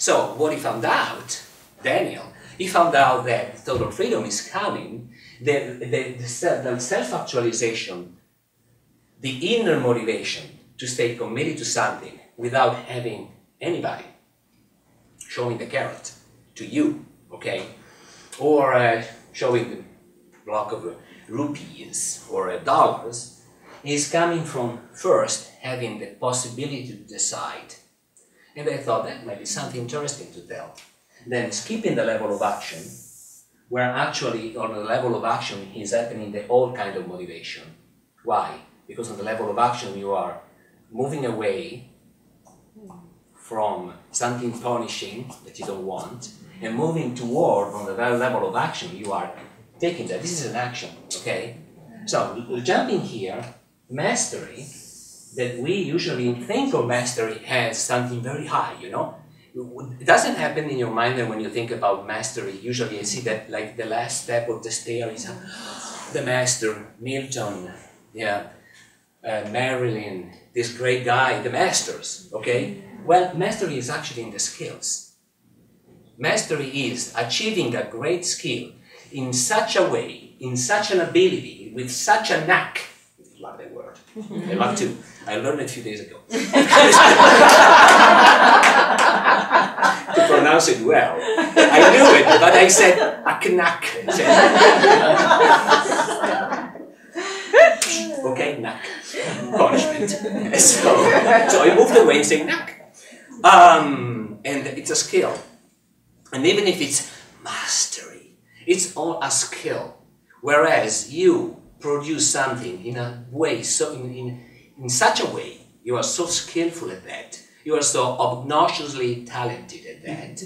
So what he found out, Daniel, he found out that total freedom is coming, the self-actualization, the inner motivation to stay committed to something without having anybody showing the carrot to you, okay? Or showing the block of rupees or dollars, is coming from first having the possibility to decide. And I thought that might be something interesting to tell. Then skipping the level of action, where actually on the level of action is happening the old kind of motivation. Why? Because on the level of action you are moving away from something punishing that you don't want, and moving toward, on the level of action, you are taking that. This is an action, okay? So, jumping here, mastery, that we usually think of mastery as something very high, you know? It doesn't happen in your mind that when you think about mastery, usually you see that like the last step of the stair is the master, Milton, yeah, Marilyn, this great guy, the masters, okay? Well, mastery is actually in the skills. Mastery is achieving a great skill in such a way, in such an ability, with such a knack. I love that word. I love too. I learned it a few days ago. To pronounce it well. I knew it, but I said a knack. Okay, knack. Punishment. So I moved away and said knack. And it's a skill. And even if it's mastery, it's all a skill. Whereas you produce something in a way, so in such a way, you are so skillful at that, you are so obnoxiously talented at that,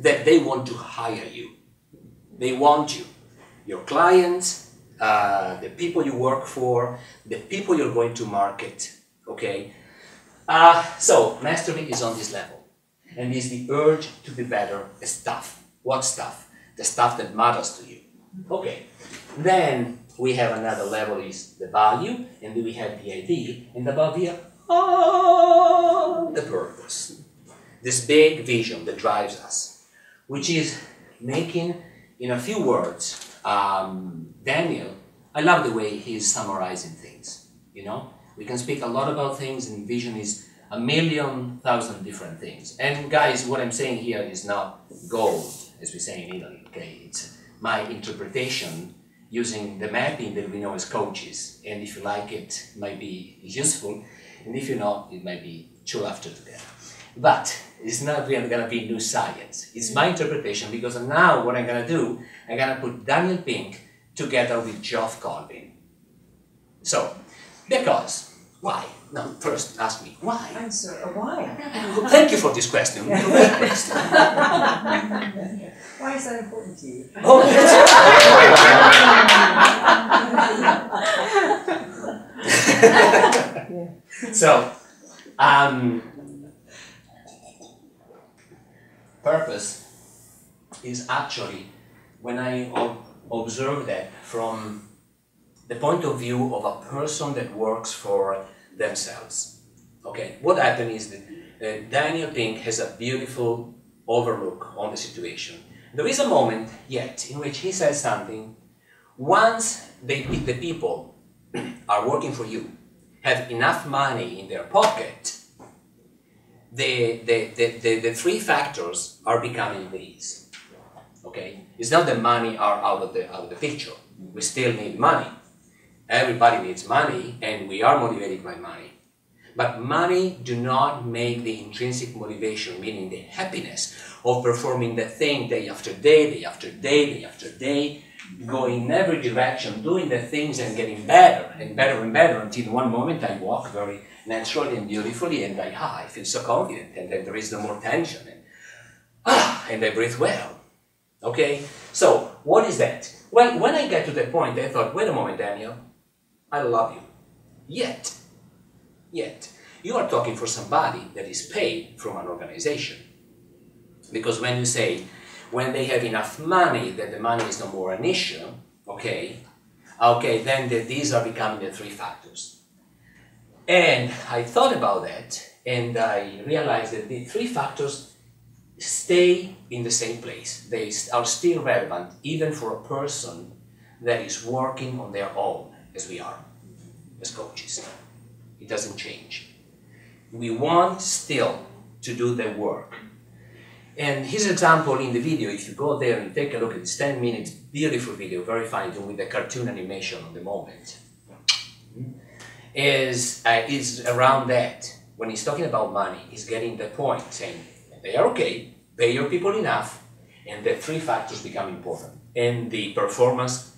that they want to hire you. They want you. Your clients, the people you work for, the people you're going to market, okay? So, mastery is on this level. And is the urge to be better stuff. What stuff? The stuff that matters to you. Okay. Then we have another level is the value, and then we have the idea, and above here, the purpose. This big vision that drives us, which is making, in a few words, Daniel, I love the way he's summarizing things, you know? We can speak a lot about things, and vision is 1,000,000 different things. And guys, what I'm saying here is not gold, as we say in Italy, okay? It's my interpretation using the mapping that we know as coaches. And if you like it, it might be useful. And if you not, it might be too after together. But it's not really going to be new science. It's my interpretation, because now what I'm going to do, I'm going to put Daniel Pink together with Geoff Colvin. So, because, why? No, first ask me, why? Answer, why? Thank you for this question. Great question. Why is that important to you? Oh, so, purpose is actually, when I observe that from the point of view of a person that works for themselves. Okay, what happened is that Daniel Pink has a beautiful overlook on the situation. There is a moment yet in which he says something. Once the people are working for you, have enough money in their pocket, the three factors are becoming these. Okay, it's not that money are out of the picture. We still need money. Everybody needs money, and we are motivated by money. But money do not make the intrinsic motivation, meaning the happiness of performing the thing day after day, day after day, day after day, going in every direction, doing the things and getting better and better and better, until one moment I walk very naturally and beautifully, and I feel so confident, and then there is no more tension, and I breathe well. Okay? So, what is that? Well, when I get to that point, I thought, wait a moment, Daniel, I love you. Yet, you are talking for somebody that is paid from an organization. Because when you say, when they have enough money, that the money is no more an issue, okay, then these are becoming the three factors. And I thought about that, and I realized that the three factors, stay in the same place. They are still relevant even for a person that is working on their own, as we are, as coaches. It doesn't change. We want still to do the work. And his example in the video, if you go there and take a look at this 10 minutes, beautiful video, very fine, done with the cartoon animation on the moment, is around that. When he's talking about money, he's getting the point, saying, they are okay, pay your people enough, and the three factors become important. And the performance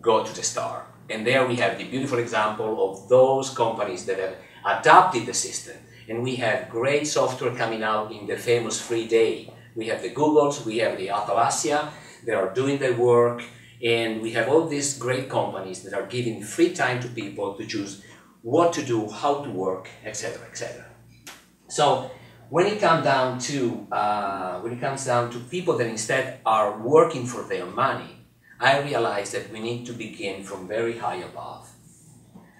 go to the star. And there we have the beautiful example of those companies that have adopted the system. And we have great software coming out in the famous free day. We have the Googles, we have the Atalasia, that are doing the work, and we have all these great companies that are giving free time to people to choose what to do, how to work, etc., etc. So when it comes down to people that instead are working for their money, I realize that we need to begin from very high above.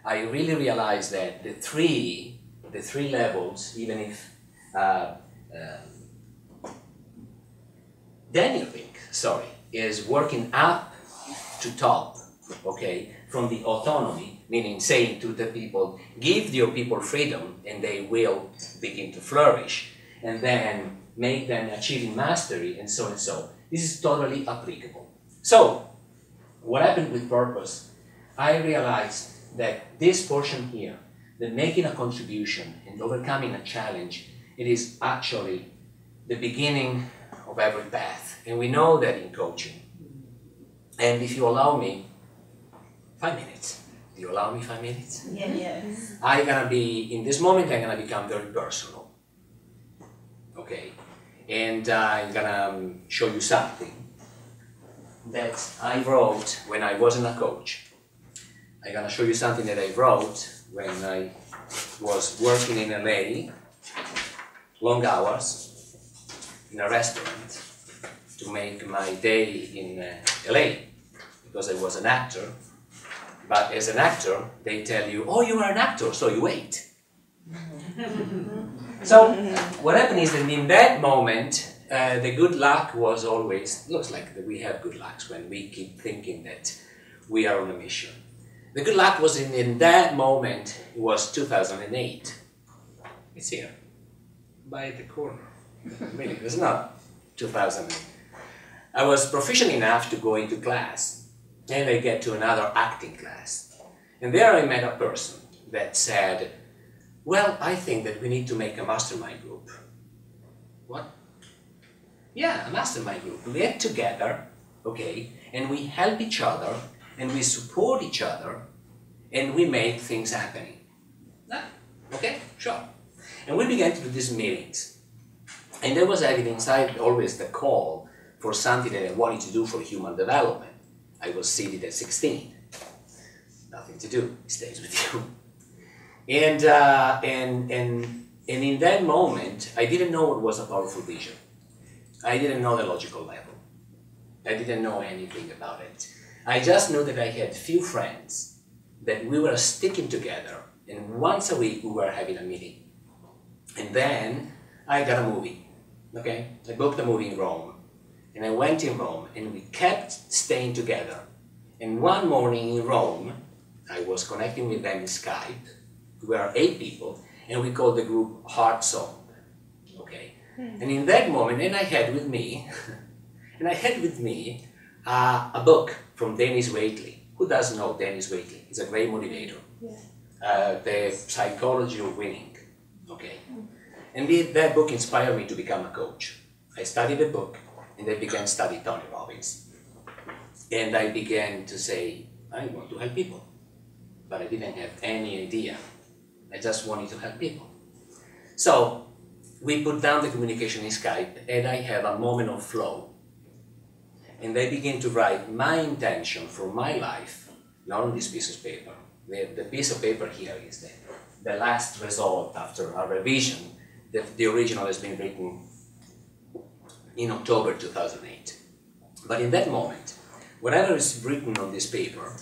I really realize that the three levels, even if Daniel Pink, is working up to top, okay, from the autonomy, meaning saying to the people, give your people freedom and they will begin to flourish, and then make them achieving mastery, and so and so. This is totally applicable. So, what happened with purpose? I realized that this portion here, the making a contribution and overcoming a challenge, it is actually the beginning of every path. And we know that in coaching. And if you allow me 5 minutes, do you allow me 5 minutes? Yes. I'm gonna be, in this moment, I'm gonna become very personal. Okay? And I'm gonna show you something that I wrote when I wasn't a coach. I'm gonna show you something that I wrote when I was working in LA, long hours, in a restaurant, to make my day in LA, because I was an actor. But as an actor, they tell you, oh, you are an actor, so you wait. So what happened is that in that moment, the good luck was always, looks like we have good lucks when we keep thinking that we are on a mission. The good luck was in that moment, it was 2008. It's here, by the corner. Really, it's not 2008. I was proficient enough to go into class, and I get to another acting class. And there I met a person that said, well, I think that we need to make a mastermind group. What? Yeah, a mastermind group. We get together, okay, and we help each other, and we support each other, and we make things happening. Ah, okay, sure. And we began to do these meetings. And there was having inside always the call for something that I wanted to do for human development. I was seated at 16. Nothing to do, it stays with you. And in that moment, I didn't know what was a powerful vision. I didn't know the logical level. I didn't know anything about it. I just knew that I had few friends, that we were sticking together, and once a week we were having a meeting. And then I got a movie, okay? I booked a movie in Rome, and I went in Rome, and we kept staying together. And one morning in Rome, I was connecting with them in Skype. We were 8 people, and we called the group Heartfelt, okay? And in that moment, and I had with me, a book from Dennis Waitley. Who doesn't know Dennis Waitley? He's a great motivator. Yeah. The Psychology of Winning, okay? And that book inspired me to become a coach. I studied the book, and I began studying Tony Robbins. And I began to say, I want to help people. But I didn't have any idea. I just wanted to help people. So we put down the communication in Skype, and I have a moment of flow. And I begin to write my intention for my life, not on this piece of paper. The piece of paper here is the last result after a revision. The original has been written in October 2008. But in that moment, whatever is written on this paper